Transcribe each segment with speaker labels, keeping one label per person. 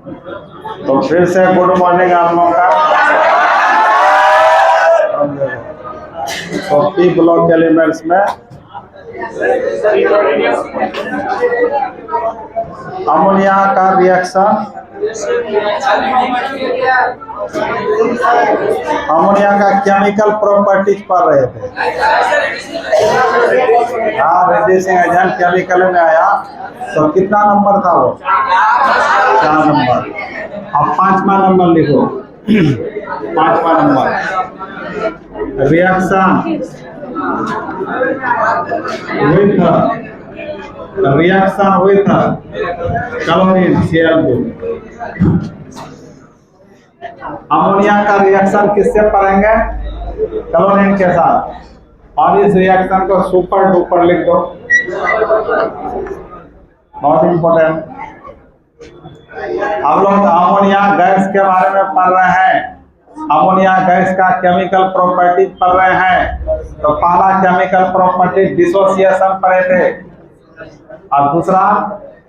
Speaker 1: तो फिर से गुड मॉर्निंग आप लोगों का। तो पी ब्लॉक एलिमेंट्स में अमोनिया का रिएक्शन, अमोनिया का केमिकल प्रॉपर्टीज पढ़ रहे थे। हाँ, रिड्यूसिंग एजेंट केमिकल में आया तो कितना नंबर था वो? 4 नंबर। अब 5वां नंबर लिखो। 5वां number reaction with chlorine Cl2। Ammonia का रिएक्शन किससे पढ़ेंगे? क्लोरीन के साथ। और इस रिएक्शन को सुपर डुपर लिख दो, बहुत इंपॉर्टेंट। हम लोग अमोनिया गैस के बारे में पढ़ रहे हैं, अमोनिया गैस का केमिकल प्रॉपर्टीज पढ़ रहे हैं। तो पहला केमिकल प्रॉपर्टी डिसोसिएशन पढ़े थे, और दूसरा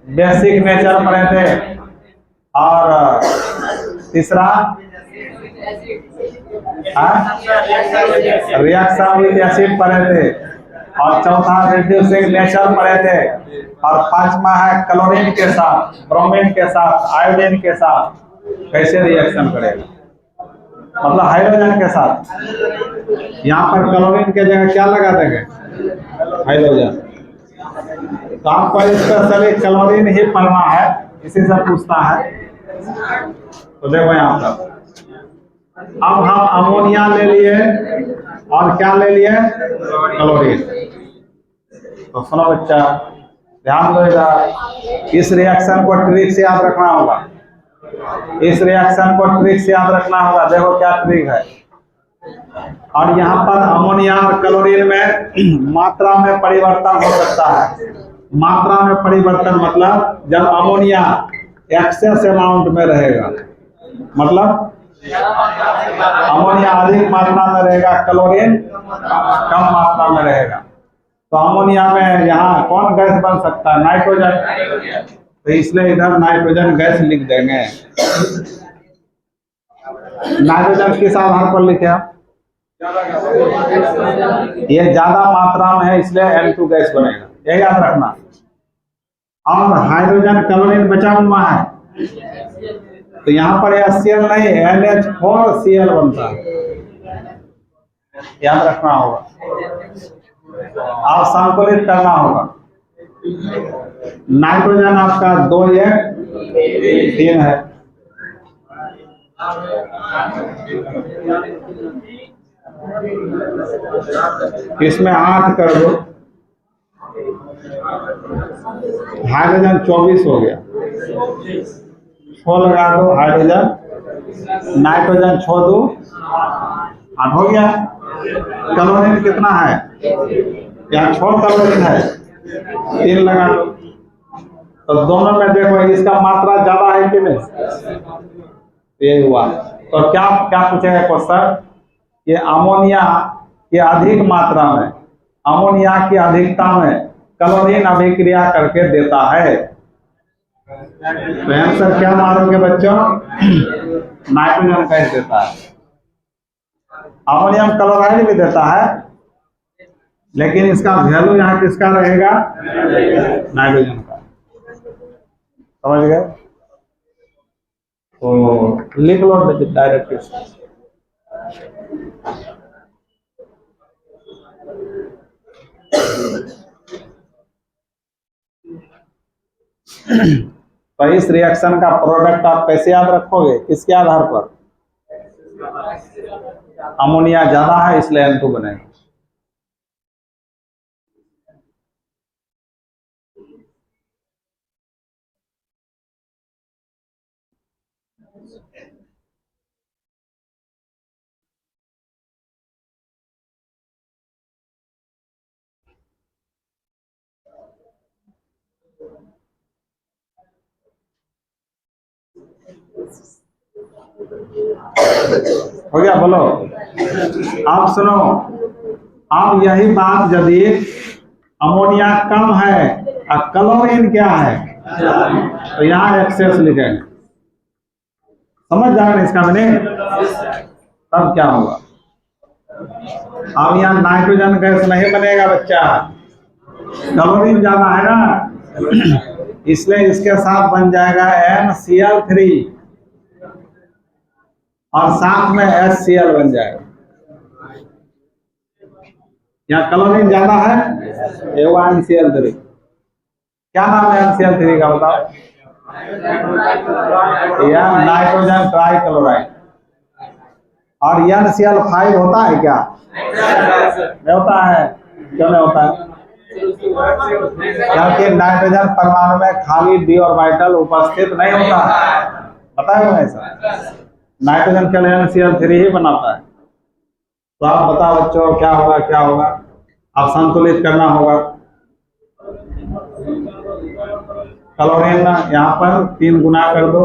Speaker 1: बेसिक नेचर पढ़े थे, और तीसरा रिएक्शन विद एसिड पढ़े थे, और चौथा रिड्यूसिंग नेचर पढ़े थे, और 5वां है क्लोरीन के साथ, ब्रोमीन के साथ, आयोडीन के साथ कैसे रिएक्शन करेगा, मतलब हाइड्रोजन के साथ। यहाँ पर क्लोरीन के जगह क्या लगा देंगे? हाइड्रोजन। तो आपको स्पेशली क्लोरीन ही पढ़ना है, इसी से पूछता है। तो देखो यहाँ पर अब हम अमोनिया ले लिए और क्या ले लिए? क्लोरीन। तो सुनो बच्चा, ध्यान दो इधर। इस रिएक्शन को ट्रिक से याद रखना होगा, इस रिएक्शन को ट्रिक से याद रखना होगा। देखो क्या ट्रिक है। और यहाँ पर अमोनिया और क्लोरीन में मात्रा में परिवर्तन हो सकता है। मात्रा में परिवर्तन मतलब जब अमोनिया एक्सेस अमाउंट में रहेगा, मतलब अमोनिया अधिक मात्रा में रहेगा, क्लोरीन कम मात्रा में रहेगा। तो अमोनिया में यहाँ कौन गैस बन सकता है? नाइट्रोजन। तो इसलिए इधर नाइट्रोजन गैस लिख देंगे। नाइट्रोजन किस आधार पर लिखे आप? ये ज्यादा मात्रा में है इसलिए N2 गैस बनेगा, यही याद रखना। और हाइड्रोजन क्लोरीन बचा हुआ है, तो यहाँ पर HCl नहीं NH4Cl बनता है, याद रखना होगा और संतुलित करना होगा। नाइट्रोजन आपका 2 1 3 है, इसमें 8 कर दो, हाइड्रोजन 24 हो गया। 6 लगा दो हाइड्रोजन, नाइट्रोजन 6 2 8 हो गया। क्लोरीन कितना है? यहाँ 6 क्लोरीन है, 3 लगा दो। तो दोनों में देखो इसका मात्रा ज्यादा है कि नहीं? ये हुआ। तो क्या क्या पूछेगा क्वेश्चन? ये अमोनिया की अधिक मात्रा में, अमोनिया की अधिकता में क्लोरीन अभिक्रिया करके देता है। तो आंसर क्या मारोगे बच्चों? नाइट्रोजन गैस देता है। अमोनियम क्लोराइड भी देता है, लेकिन इसका वैल्यू यहाँ किसका रहेगा? नाइट्रोजन का। समझ गए? तो लिख लो डायरेक्ट। तो इस रिएक्शन का प्रोडक्ट आप कैसे याद रखोगे? किसके आधार पर? अमोनिया ज्यादा है इसलिए N2 बनेगा। हो गया? बोलो। आप सुनो, अब यही बात यदि अमोनिया कम है और क्लोरीन क्या है, तो यहाँ एक्सेस लिखेंगे। समझ जाएगा इसका मैंने, तब क्या होगा। अब यहाँ नाइट्रोजन गैस नहीं बनेगा बच्चा, क्लोरीन ज्यादा है ना, इसलिए इसके साथ बन जाएगा NCl3 और साथ में HCl बन जाएगा। यहाँ क्लोरीन ज्यादा है, NCl3। क्या नाम है NCl3 का बताओ? यह नाइट्रोजन ट्राइक्लोराइड। और NCl5 होता है क्या? नहीं होता है। क्यों नहीं होता है? क्योंकि नाइट्रोजन परमाणु में खाली d ऑर्बिटल उपस्थित नहीं होता है, पता है ऐसा। नाइट्रोजन के लिए NCl3 ही बनाता है। तो आप बताओ बच्चों, क्या होगा क्या होगा? आप संतुलित करना होगा। क्लोरीन यहाँ पर 3 गुना कर दो,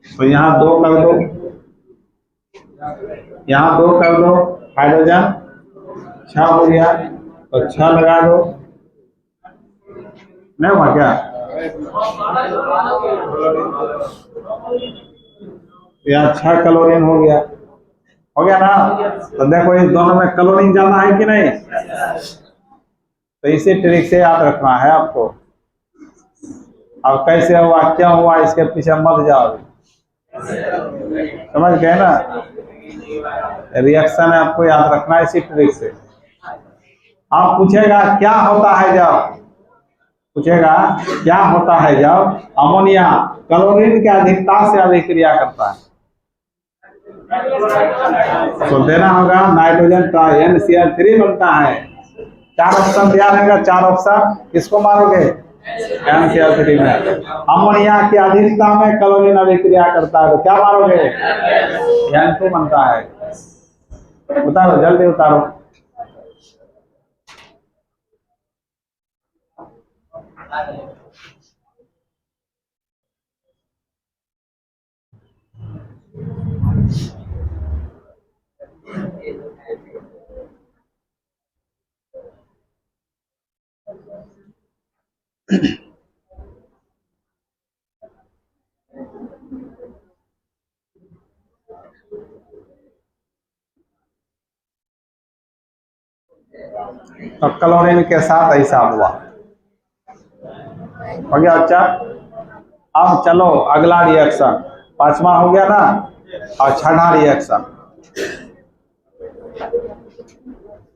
Speaker 1: तो यहाँ 2 कर दो, यहाँ 2 कर दो, हाइड्रोजन 6 हो गया, तो 6 लगा दो, नहीं हुआ क्या? यहाँ 6 क्लोरीन हो गया ना। तो देखो इस दोनों में क्लोरीन ज्यादा है कि नहीं, तो इसी ट्रिक से याद रखना है आपको। अब कैसे हुआ क्या हुआ इसके पीछे मत जाओ, समझ गए ना। रिएक्शन है आपको याद रखना है इसी ट्रिक से। आप पूछेगा क्या होता है जब, पूछेगा क्या होता है जब अमोनिया क्लोरीन की अधिकता से अभिक्रिया करता है, तो देना होगा नाइट्रोजन NCl3 बनता है। 4 ऑप्शन दिया रहेगा, 4 ऑप्शन किसको मारोगे? NCl3 में। अमोनिया की अधिकता में क्लोरीन अभिक्रिया करता है, तो क्या मारोगे? N2 बनता है। उतारो जल्दी उतारो। तो क्लोरीन के साथ ऐसा हुआ, हो गया अच्छा। अब चलो अगला रिएक्शन, 5वां हो गया ना, और 6वां रिएक्शन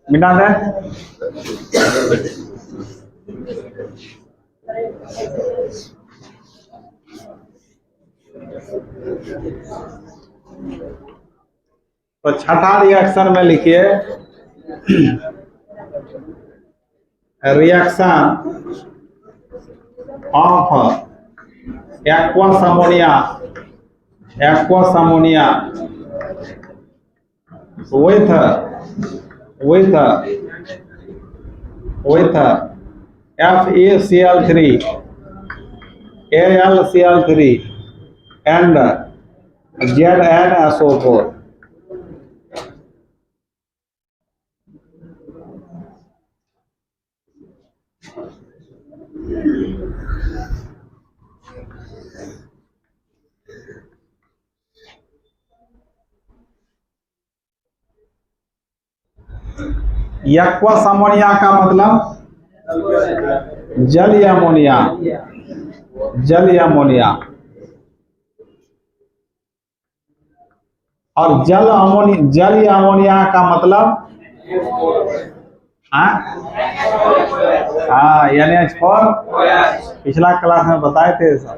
Speaker 1: मिला दे। तो 6वां रिएक्शन में लिखिए reaction of aqueous ammonia with FeCl3 AlCl3 and ZnSO4। Aqueous ammonia का मतलब जलीय अमोनिया, और जलीय अमोनिया का मतलब NH4। पिछला क्लास में बताए थे सब,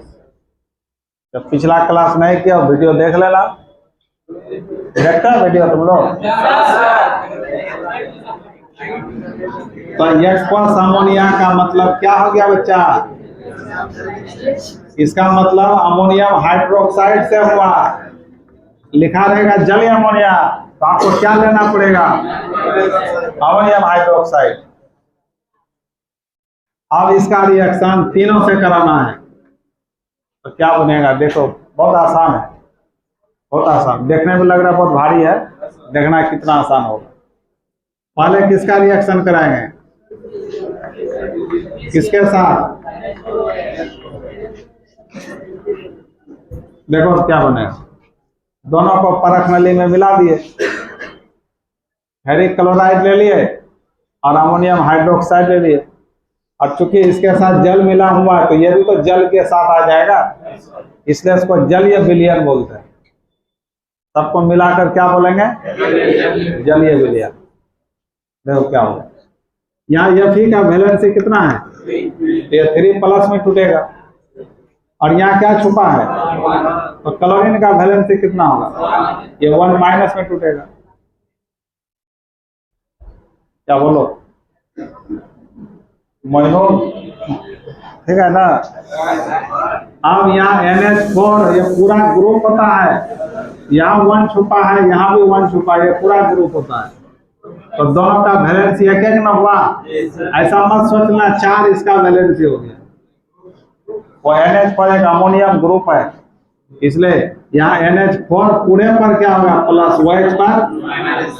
Speaker 1: जब पिछला क्लास नहीं किया वीडियो देख लेना। देखता है वीडियो तुम लोग? तो एक्वस अमोनिया का मतलब क्या हो गया बच्चा? इसका मतलब अमोनियम हाइड्रोक्साइड से हुआ। लिखा रहेगा जलीय अमोनिया, तो आपको क्या लेना पड़ेगा? Ammonium hydroxide. अब इसका रिएक्शन तीनों से कराना है, तो क्या बनेगा? देखो बहुत आसान है, बहुत आसान। देखने में लग रहा है बहुत भारी है, देखना कितना आसान होगा। पहले किसका रिएक्शन कराएंगे? किसके साथ? देखो क्या बनेगा। दोनों को परख नली में मिला दिए, फेरिक क्लोराइड ले लिए और अमोनियम हाइड्रोक्साइड ले लिए। और चूंकि इसके साथ जल मिला हुआ है तो ये भी तो जल के साथ आ जाएगा, इसलिए इसको जलीय विलयन बोलते हैं। सबको मिलाकर क्या बोलेंगे? जलीय विलयन। देखो क्या होगा, यहाँ Fe का वैलेंसी कितना है? ये 3+ में टूटेगा। और यहाँ क्या छुपा है? तो क्लोरीन का वैलेंसी कितना होगा? ये 1- में टूटेगा। क्या बोलो मोइनो, ठीक है ना। अब यहाँ NH4 ये पूरा ग्रुप होता है, यहाँ 1 छुपा है, यहाँ भी 1 छुपा है, ये पूरा ग्रुप होता है। तो दोनों का वैलेंसी एक ना हुआ, ऐसा मत सोचना 4 इसका वैलेंसी हो गया। वो NH4 एक अमोनियम ग्रुप है, इसलिए यहाँ NH4 पूरे पर क्या होगा? प्लस, OH पर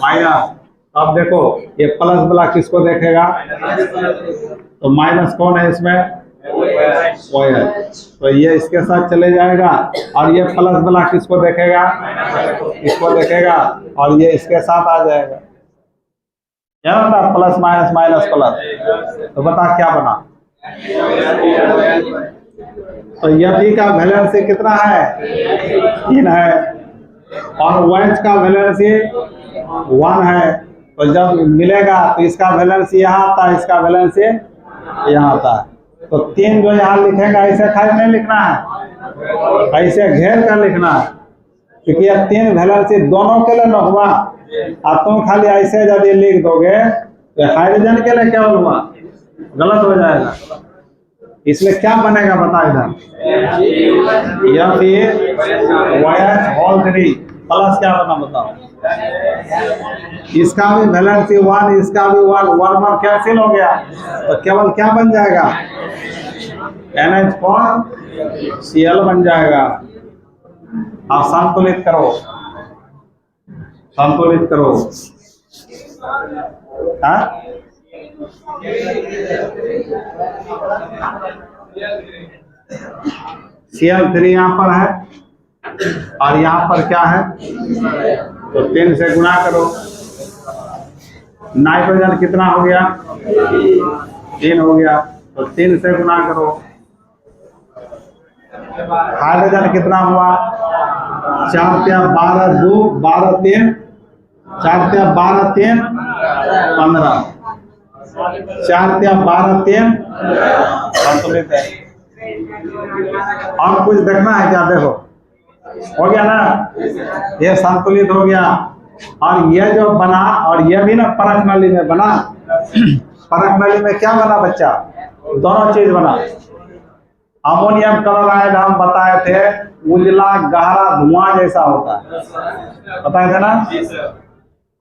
Speaker 1: माइनस। अब देखो ये प्लस वाला किसको देखेगा? तो माइनस कौन है इसमें? OH। तो ये इसके साथ चले जाएगा। और ये प्लस वाला किसको देखेगा? इसको देखेगा, और ये इसके साथ आ जाएगा। क्या होता है? Plus minus minus plus. तो बता क्या बना? तो Fe का वैलेंसी कितना है? 3 है, और OH का वैलेंसी 1 है। तो जब मिलेगा तो इसका वैलेंसी यहाँ आता है, इसका वैलेंसी यहाँ आता है। तो 3 जो यहाँ लिखेगा ऐसे खाली नहीं लिखना है, ऐसे घेर कर लिखना है, क्योंकि अब 3 वैलेंसी दोनों के लिए न हुआ। और तुम खाली ऐसे यदि लिख दोगे तो हाइड्रोजन के लिए केवल हुआ, गलत हो जाएगा। इसलिए क्या बनेगा बता इधर? Fe3 प्लस क्या बना बताओ? इसका भी वैलेंसी 1, इसका भी 1 कैंसिल हो गया, तो केवल क्या बन जाएगा? NH4Cl बन जाएगा। आप संतुलित करो, संतुलित करो। हाँ Cl3 यहाँ पर है, और यहाँ पर क्या है? तो 3 से गुणा करो। नाइट्रोजन कितना हो गया? 3 हो गया, तो 3 से गुणा करो। हाइड्रोजन कितना हुआ? 4 × 12 2 12 3 4 × 12 3 15 4 × 12 3 संतुलित है। और कुछ देखना है क्या? देखो हो गया ना, ये संतुलित हो गया। और ये जो बना, और ये भी ना परख नली में बना। परख नली में क्या बना बच्चा? दोनों चीज बना। अमोनियम क्लोराइड हम बताए थे उजला गहरा धुआं जैसा होता है, बताए थे ना।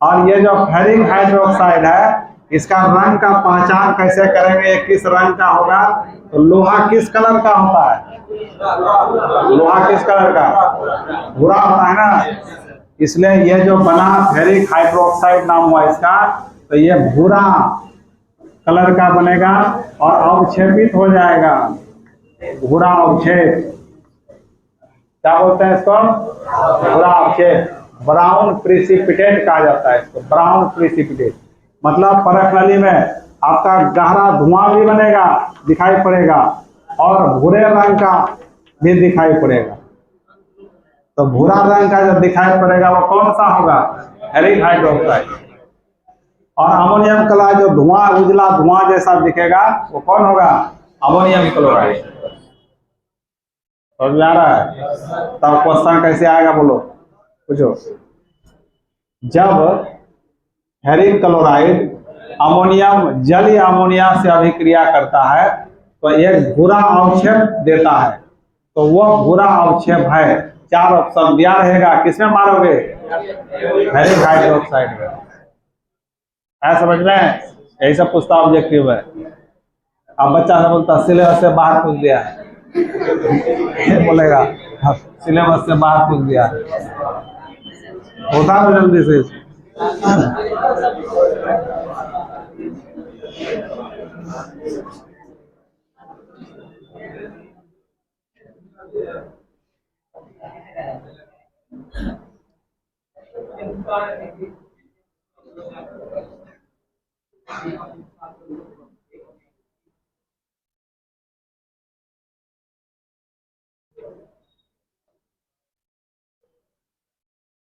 Speaker 1: और ये जो फेरिक हाइड्रोक्साइड है, इसका रंग का पहचान कैसे करेंगे? किस रंग का होगा? तो लोहा किस कलर का होता है? लोहा किस कलर का? भूरा होता है ना। इसलिए ये जो बना फेरिक हाइड्रोक्साइड नाम हुआ इसका, तो ये भूरा कलर का बनेगा और अवक्षेपित हो जाएगा। भूरा अवक्षेप क्या बोलते हैं इसको? भूरा अवक्षेप, ब्राउन प्रिसिपिटेट कहा जाता है इसको, ब्राउन प्रिसिपिटेट। मतलब परख नली में आपका गहरा धुआं भी बनेगा, दिखाई पड़ेगा, और भूरे रंग का भी दिखाई पड़ेगा। तो भूरा रंग का जब दिखाई पड़ेगा वो कौन सा होगा? Ferric hydroxide. और अमोनियम क्लोराइड जो धुआं उजला धुआं जैसा दिखेगा वो कौन होगा? Ammonium chloride. समझ में आ रहा है? तब क्वेश्चन कैसे आएगा बोलो, पूछो। जब फेरिक क्लोराइड अमोनियम जलीय अमोनिया से अभिक्रिया करता है तो एक भूरा अवक्षेप देता है, तो वो भूरा अवक्षेप है। 4 ऑप्शन दिया रहेगा, किसमें मारोगे? फेरिक हाइड्रोक्साइड में। है समझ में? यही सब पूछता ऑब्जेक्टिव है। अब बच्चा से बोलता सिलेबस से बाहर पूछ दिया है, बोलेगा सिलेबस से बाहर पूछ दिया, होता है जल्दी से।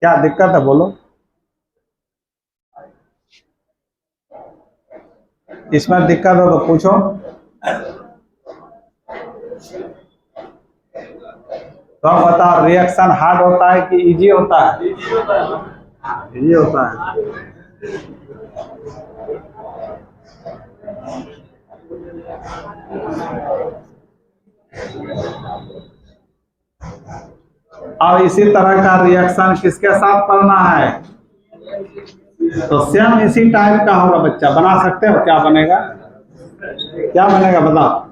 Speaker 1: क्या दिक्कत है बोलो। इसमें दिक्कत हो तो पूछो। तो अब बताओ, रिएक्शन हार्ड होता है कि इजी होता है? इजी होता है। अब इसी तरह का रिएक्शन किसके साथ करना है? तो सेम इसी टाइप का होगा बच्चा, बना सकते हो? क्या बनेगा? क्या बनेगा बताओ।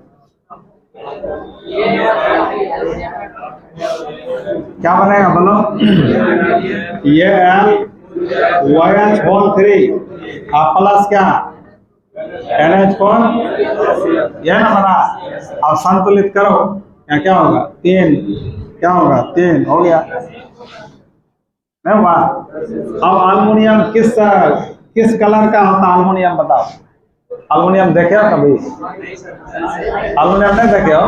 Speaker 1: क्या बनेगा बोलो। ये OH3 प्लस क्या NH4, यह ना बना। अब संतुलित करो, क्या होगा? 3, क्या होगा? 3 हो गया, नहीं हुआ? अब अल्युमिनियम किस कलर का होता है? अल्युमिनियम बताओ। अल्युमिनियम देखे हो कभी? अल्युमिनियम नहीं देखे हो?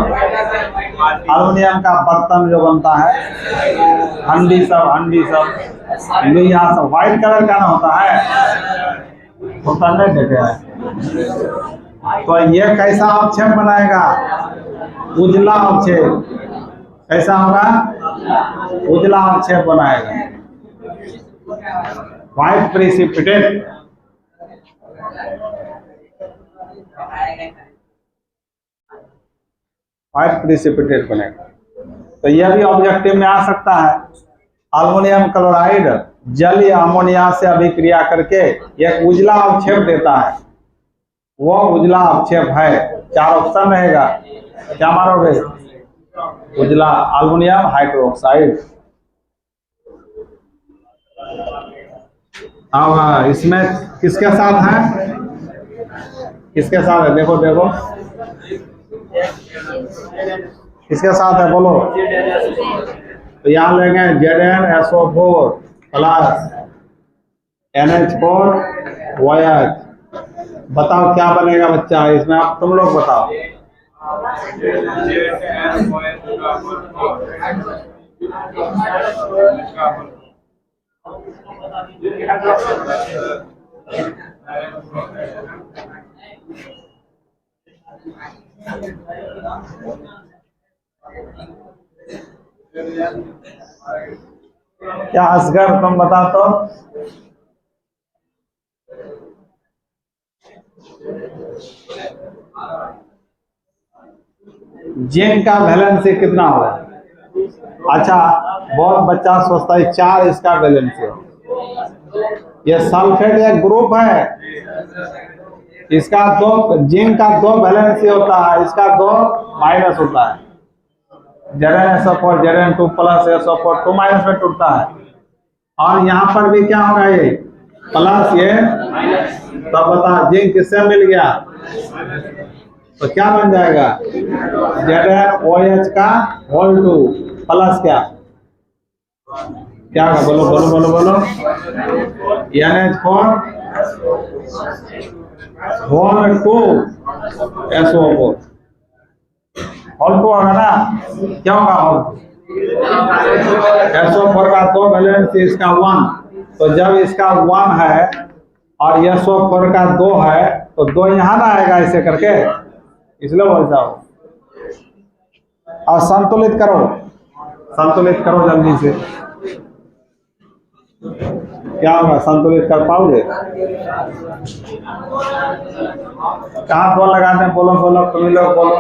Speaker 1: अल्युमिनियम का बर्तन जो बनता है, हंडी सब लोहिया सब, व्हाइट कलर का ना होता है? होता नहीं देखे है? तो ये कैसा अवक्षेप बनाएगा? उजला अवक्षेप। कैसा होगा? उजला अवक्षेप बनाएगा, व्हाइट प्रेसिपिटेट। व्हाइट प्रेसिपिटेट बनेगा। तो यह भी ऑब्जेक्टिव में आ सकता है। अल्युमिनियम क्लोराइड जल या अमोनिया से अभिक्रिया करके एक उजला अवक्षेप देता है, वो उजला अवक्षेप है। 4 ऑप्शन रहेगा, क्या मारोगे? उजला अल्युमिनियम हाइड्रोक्साइड। अब इसमें किसके साथ है? किसके साथ है? देखो किसके साथ है बोलो। तो यहाँ लेंगे ZnSO4 प्लस NH4OH। बताओ क्या बनेगा बच्चा इसमें? आप तुम लोग बताओ। क्या असगर तुम बता तो। जिंक का वैलेंसी कितना होगा? अच्छा, बहुत बच्चा सोचता है 4 इसका वैलेंसी है। ये सल्फेट एक ग्रुप है, इसका 2, जिंक का 2 वैलेंसी होता है, इसका 2 माइनस होता है। ZnSO4 Zn2 plus SO4 2 minus में टूटता है। और यहाँ पर भी क्या होगा? ये प्लस ये, तब बता जिंक किससे मिल गया? तो क्या बन जाएगा? ZnOH का होल 2 प्लस क्या होगा? बोलो। NH4 होल 2 SO4 होल 2 होगा ना? क्या होगा होल 2? SO4 का 2 वैलेंस, इसका 1। तो जब इसका 1 है और SO4 का 2 है, तो 2 यहाँ ना आएगा ऐसे करके, इसलिए बोल जाओ। और संतुलित करो जल्दी से। क्या होगा? संतुलित कर पाओगे? कहाँ 2 लगा दें? बोलो तुम लोग बोलो।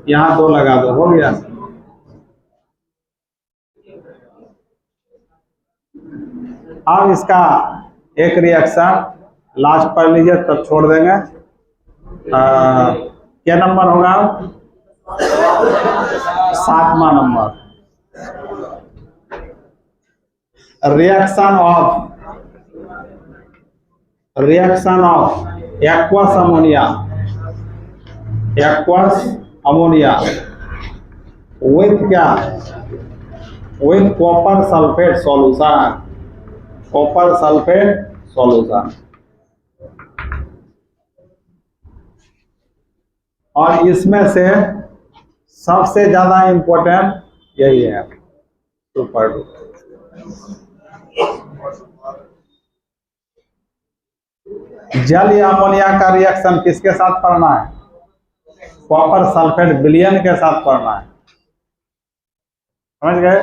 Speaker 1: यहाँ 2 लगा दो, हो गया। अब इसका एक रिएक्शन लास्ट पढ़ लीजिए, तब छोड़ देंगे। क्या नंबर होगा? 7वां number. Reaction of aqueous ammonia with क्या? with copper sulfate solution, copper sulfate solution। और इसमें से सबसे ज्यादा इंपॉर्टेंट यही है, सुपर जल या अमोनिया का रिएक्शन किसके साथ पढ़ना है? कॉपर सल्फेट विलयन के साथ पढ़ना है। समझ गए?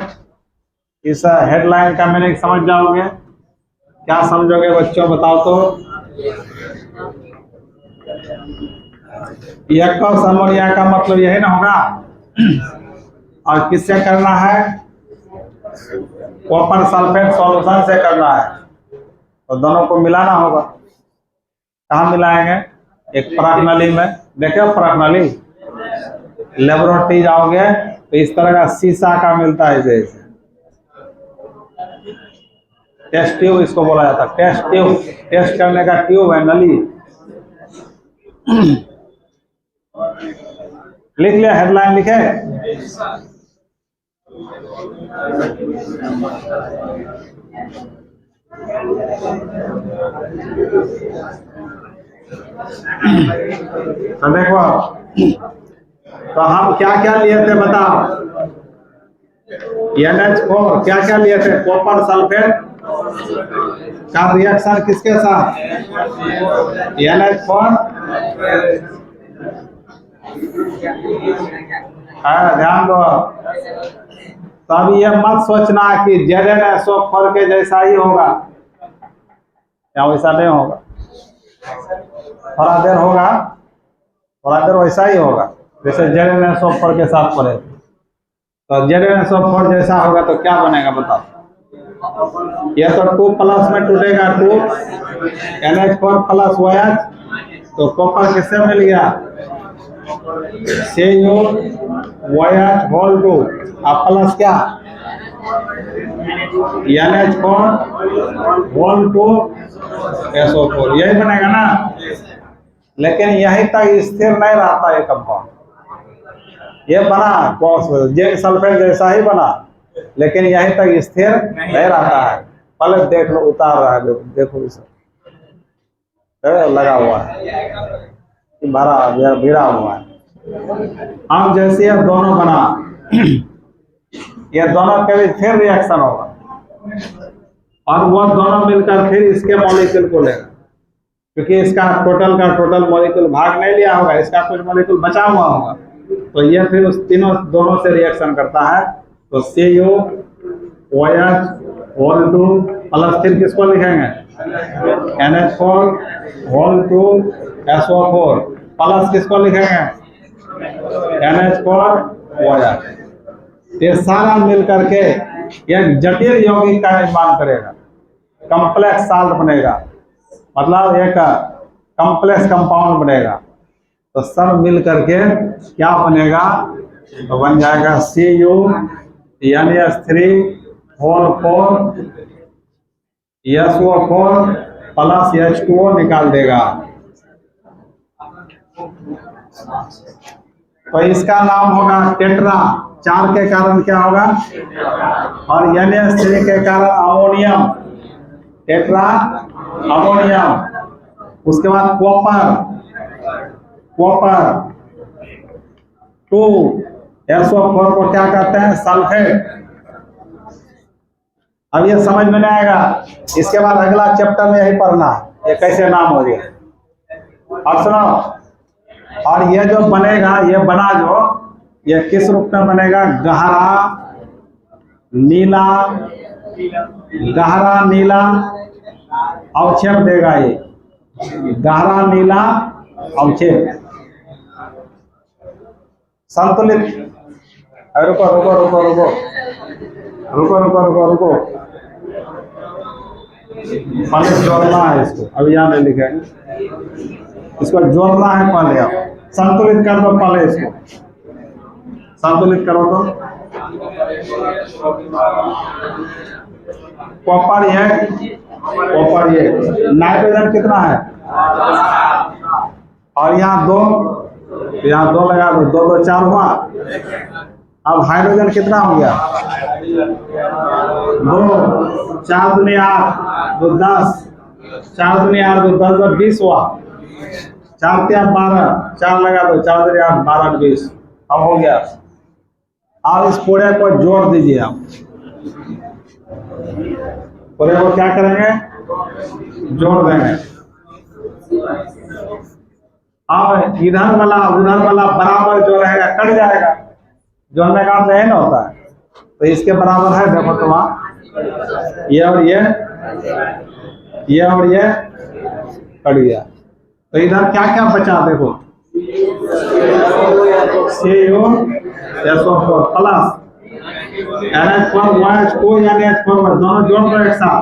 Speaker 1: इस हेडलाइन का मीनिंग समझ जाओगे? क्या समझोगे बच्चों, बताओ तो। एक्वस अमोनिया का मतलब यही ना होगा। और किससे करना है? कॉपर सल्फेट सॉल्यूशन से करना है। तो दोनों को मिलाना होगा। कहाँ मिलाएंगे? एक परख नली में। देखो परख नली, लेबोरेटरी जाओगे तो इस तरह का शीशा का मिलता है। जैसे टेस्ट ट्यूब इसको बोला जाता है। टेस्ट ट्यूब, टेस्ट करने का ट्यूब है, नली। लिख लिया? हेडलाइन लिखे? तो देखो, तो हम क्या क्या लिए थे बताओ? NH4 क्या क्या लिए थे? कॉपर सल्फेट का रिएक्शन किसके साथ? NH4। ध्यान दो। तब ये मत सोचना कि ZnSO4 के जैसा ही होगा, या वैसा नहीं होगा। थोड़ा देर होगा, थोड़ा देर वैसा ही होगा जैसे ZnSO4 के साथ पड़े। तो ZnSO4 जैसा होगा तो क्या बनेगा बताओ? ये तो 2+ में टूटेगा, 2 NH4 प्लस OH। तो कॉपर किससे मिल गया? CuOH होल 2 अब प्लस क्या? NH4 होल 2 SO4, यही बनेगा ना। लेकिन यही तक स्थिर नहीं रहता ये कंपाउंड। ये बना जिंक सल्फेट जैसा ही बना, लेकिन यहीं तक स्थिर नहीं रहता है। पहले देख लो, उतार रहा है, देखो इसे लगा हुआ है, भरा भिड़ा हुआ है। अब जैसे ये दोनों बना, ये दोनों के बीच फिर रिएक्शन होगा, और वो दोनों मिलकर फिर इसके मॉलिक्यूल को लेगा, क्योंकि इसका टोटल का टोटल मॉलिक्यूल भाग नहीं लिया होगा, इसका कुछ मॉलिक्यूल बचा हुआ होगा। तो ये फिर उस दोनों से रिएक्शन करता है। तो CuOH होल 2 प्लस फिर किसको लिखेंगे? NH4 होल 2 SO4 प्लस किसको लिखेंगे? NH4 OH। ये सारा मिल करके एक जटिल यौगिक का निर्माण करेगा, कॉम्प्लेक्स साल्ट बनेगा, मतलब एक कॉम्प्लेक्स कंपाउंड बनेगा। तो सब मिल करके क्या बनेगा? तो बन जाएगा CuNH3 whole 4 SO4 plus H2O निकाल देगा। तो इसका नाम होगा टेट्रा। 4 के कारण क्या होगा? और NH3 के कारण अमोनियम, टेट्रा अमोनियम। उसके बाद कॉपर 2 SO4 को क्या कहते हैं? सल्फेट। अब ये समझ में नहीं आएगा, इसके बाद अगला चैप्टर में यही पढ़ना ये कैसे नाम हो गया। और सुनो, और ये जो बनेगा, ये बना जो, ये किस रूप में बनेगा? गहरा नीला अवक्षेप देगा। ये गहरा नीला अवक्षेप संतुलित। रुको रुको रुको रुको रुको रुको रुको रुको, पहले जोड़ना है इसको, अभी यहाँ नहीं लिखेंगे, इसको जोड़ना है पहले। आप संतुलित कर दो, पहले इसको संतुलित करो। तो कॉपर ये नाइट्रोजन कितना है? और यहाँ 2, यहाँ 2 लगा दो, 2 2 4 हुआ। अब हाइड्रोजन कितना हो गया? 2, 4 दूनी 8, 2 10, 4 दूनी 8, 2 10, 2 20 हुआ। 4 3 12, 4 लगा दो, 4 दूनी 8, 12 20। अब हो गया। अब इस पूरे को जोड़ दीजिए। आप पूरे को क्या करेंगे? जोड़ देंगे। अब इधर वाला उधर वाला बराबर जो रहेगा कट जाएगा। जोड़ने का अर्थ नहीं होता है। तो इसके बराबर है, देखो तो वहां ये और ये कट गया। तो इधर क्या क्या बचा? देखो CuSO4 plus NH4 OH2 NH4 दोनों जोड़ दो एक साथ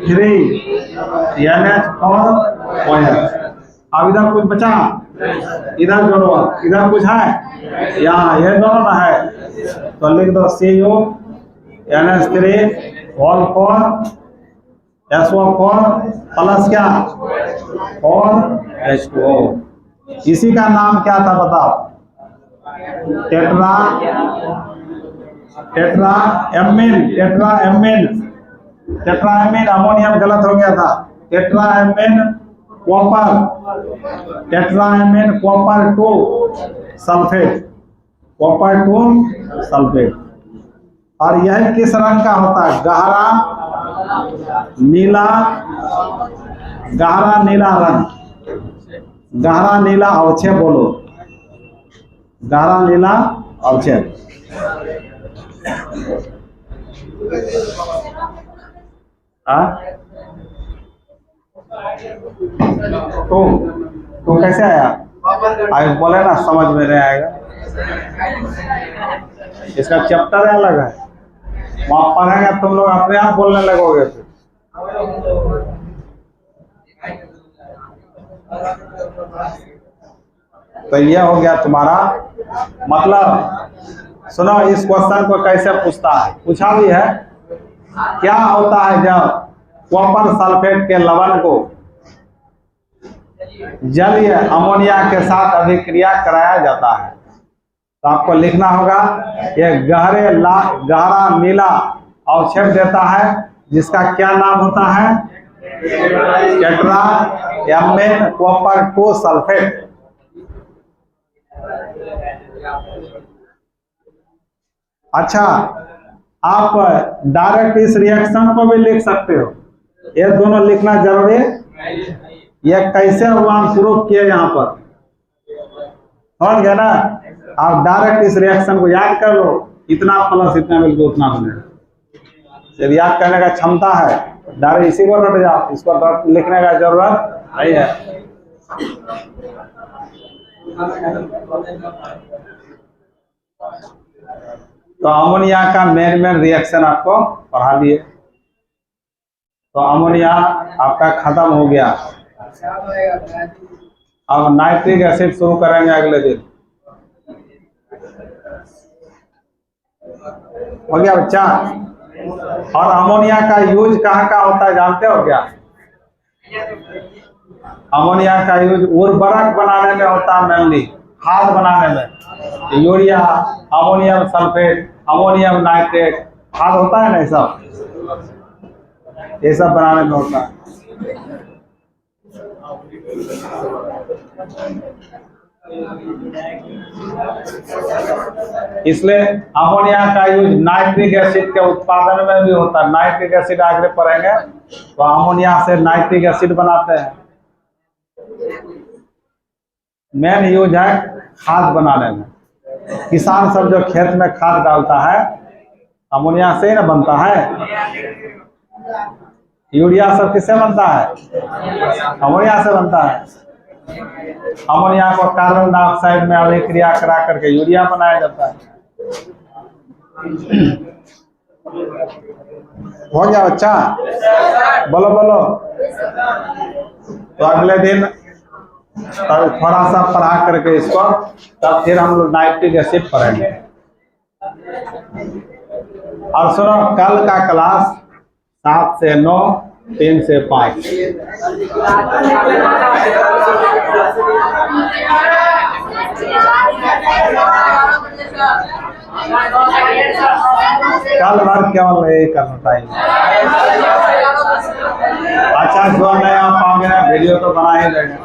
Speaker 1: 3 NH4 OH। अब इधर कुछ बचा, इधर जोड़ो। इधर कुछ है यहाँ, ये दोनों ना है तो लिख दो Cu NH3 whole 4 SO4 plus क्या 4H2O। इसी का नाम क्या था बताओ? टेट्रा एमीन अमोनियम गलत हो गया था। Tetra amine copper 2 sulphate, copper 2 sulphate. और यह किस रंग का होता है? गहरा नीला रंग, गहरा नीला अवक्षेप बोलो, गहरा नीला अवक्षेप। तो कैसे आया? आज बोले ना समझ में नहीं आएगा। इसका चैप्टर अलग है, वहां पढ़ेंगे तुम लोग अपने आप बोलने लगोगे। फिर तो यह हो गया तुम्हारा मतलब। सुनो इस क्वेश्चन को कैसे पूछता है, पूछा भी है। क्या होता है जब कॉपर सल्फेट के लवण को जलीय अमोनिया के साथ अभिक्रिया कराया जाता है? तो आपको लिखना होगा यह गहरा नीला अवक्षेप देता है, जिसका क्या नाम होता है? Tetra amine copper 2 sulphate. अच्छा, आप डायरेक्ट इस रिएक्शन को भी लिख सकते हो, ये दोनों लिखना जरूरी है। ये कैसे हम प्रूफ किए यहाँ पर, समझ गया ना? आप डायरेक्ट इस रिएक्शन को याद कर लो, इतना प्लस इतना मिलकर उतना बनेगा। जब याद करने का क्षमता है डायरेक्ट इसी को रट जाओ, इसको लिखने का जरूरत नहीं है। तो अमोनिया का मेन रिएक्शन आपको पढ़ा दिए। तो अमोनिया आपका खत्म हो गया। अब नाइट्रिक एसिड शुरू करेंगे अगले दिन। हो गया बच्चा? और अमोनिया का यूज कहाँ का होता है जानते हो क्या? अमोनिया का यूज उर्वरक बनाने में होता है, मेनली खाद बनाने में। Urea, ammonium sulphate, ammonium nitrate खाद होता है ना, ये सब बनाने में होता है। इसलिए अमोनिया का यूज नाइट्रिक एसिड के उत्पादन में भी होता है। नाइट्रिक एसिड आगे पढ़ेंगे तो अमोनिया से नाइट्रिक एसिड बनाते हैं। मेन यूज है खाद बनाने में। किसान सब जो खेत में खाद डालता है अमोनिया से ही ना बनता है। यूरिया सब किससे बनता है? अमोनिया से बनता है। अमोनिया को कार्बन डाइऑक्साइड में अभिक्रिया करा करके यूरिया बनाया जाता है। हो गया बच्चा? बोलो बोलो। तो अगले दिन तब थोड़ा सा पढ़ा करके इसको, तब फिर हम लोग नाइट्रिक एसिड पढ़ेंगे। और सुनो, कल का क्लास 7 से 9, 3 से 5। कल भर केवल यही करना टाइम। अच्छा जो नहीं आ पाओगे ना वीडियो तो बना ही देंगे।